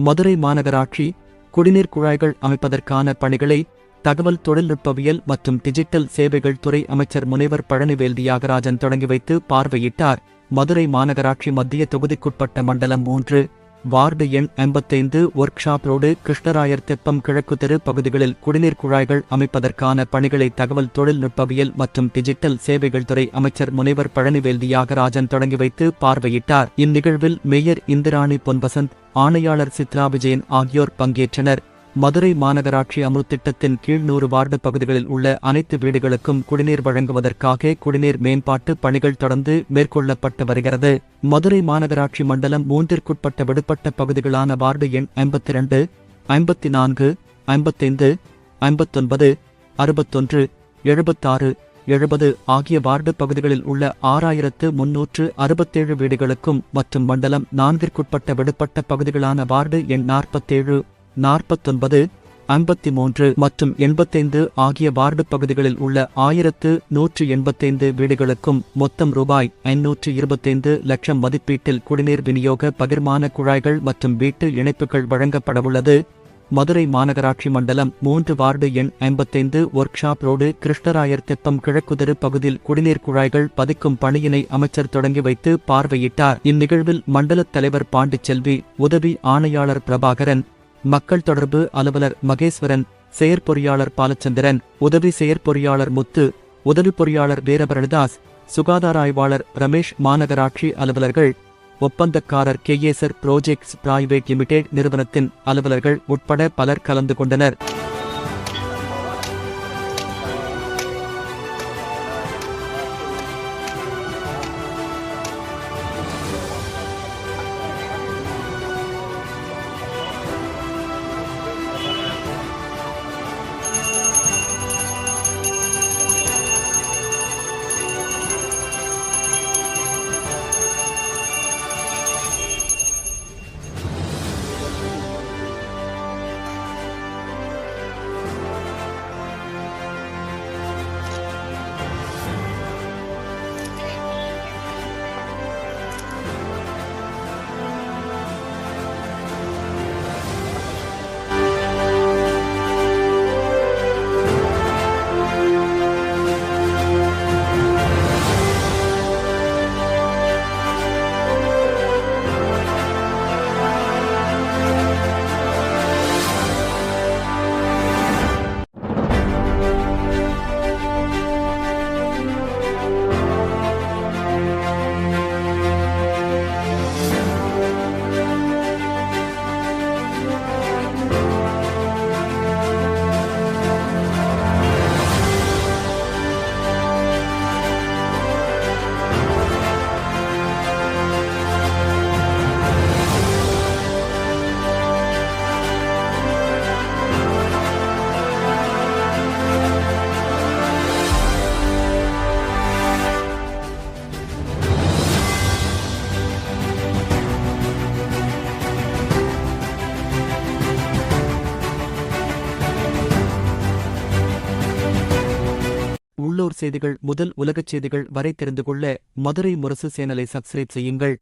மதுரை மாநகராட்சி குடிநீர் குழாய்கள் அமைப்பதற்கான பணிகளை தகவல் தொழில்நுட்பவியல் மற்றும் டிஜிட்டல் சேவைகள் துறை அமைச்சர் முனைவர் பழனிவேல் தியாகராஜன் தொடங்கி வைத்து பார்வையிட்டார். மதுரை மாநகராட்சி மத்திய தொகுதிக்குட்பட்ட மண்டலம் 3 வார்டு எண் 55 ஒர்க் ஷாப் ரோடு கிருஷ்ணராயர் தெப்பம் கிழக்கு தெரு பகுதிகளில் குடிநீர் குழாய்கள் அமைப்பதற்கான பணிகளை தகவல் தொழில்நுட்பவியல் மற்றும் டிஜிட்டல் சேவைகள் துறை அமைச்சர் முனைவர் பழனிவேல் தியாகராஜன் தொடங்கி வைத்து பார்வையிட்டார். இந்நிகழ்வில் மேயர் இந்திராணி பொன்வசந்த், ஆணையாளர் சித்ரா விஜயன் ஆகியோர் பங்கேற்றனர். மதுரை மாநகராட்சி அம்ருத் திட்டத்தின் கீழ் 100 வார்டு பகுதிகளில் உள்ள அனைத்து வீடுகளுக்கும் குடிநீர் வழங்குவதற்காக குடிநீர் மேம்பாட்டு பணிகள் தொடர்ந்து மேற்கொள்ளப்பட்டு வருகிறது. மதுரை மாநகராட்சி மண்டலம் 3ற்குட்பட்ட விடுபட்ட பகுதிகளான வார்டு எண் 52, 54, 55, 59, 61, 76, 70 ஆகிய வார்டு பகுதிகளில் உள்ள 6367 வீடுகளுக்கும் மற்றும் மண்டலம் 4ற்குட்பட்ட விடுபட்ட பகுதிகளான வார்டு எண் 47, 49, 53 மற்றும் 85 ஆகிய வார்டு பகுதிகளில் உள்ள 1185 வீடுகளுக்கும் மொத்தம் ரூபாய் 525 லட்சம் மதிப்பீட்டில் குடிநீர் விநியோக பகிர்மான குழாய்கள் மற்றும் வீட்டு இணைப்புகள் வழங்கப்படவுள்ளது. மதுரை மாநகராட்சி மண்டலம் 3 வார்டு எண் 55 ஒர்க் ஷாப் ரோடு கிருஷ்ணராயர் தெப்பம் கிழக்குதெரு பகுதியில் குடிநீர் குழாய்கள் பதிக்கும் பணியினை அமைச்சர் தொடங்கி வைத்து பார்வையிட்டார். இந்நிகழ்வில் மண்டல தலைவர் பாண்டிச்செல்வி, உதவி ஆணையாளர் பிரபாகரன், மக்கள் தொடர்பு அலுவலர் மகேஸ்வரன், செயற்பொறியாளர் பாலச்சந்திரன், உதவி செயற்பொறியாளர் முத்து, உதவி பொறியாளர் வீரபரணிதாஸ், சுகாதார ஆய்வாளர் ரமேஷ், மாநகராட்சி அலுவலர்கள், ஒப்பந்தக்காரர் கேஎஸ்ஆர் புரோஜெக்ட்ஸ் பிரைவேட் லிமிடெட் நிறுவனத்தின் அலுவலர்கள் உட்பட பலர் கலந்து கொண்டனர். உள்ளூர் செய்திகள் முதல் உலகச் செய்திகள் வரை தெரிந்து கொள்ள மதுரை முரசு சேனலை சப்ஸ்கிரைப் செய்யுங்கள்.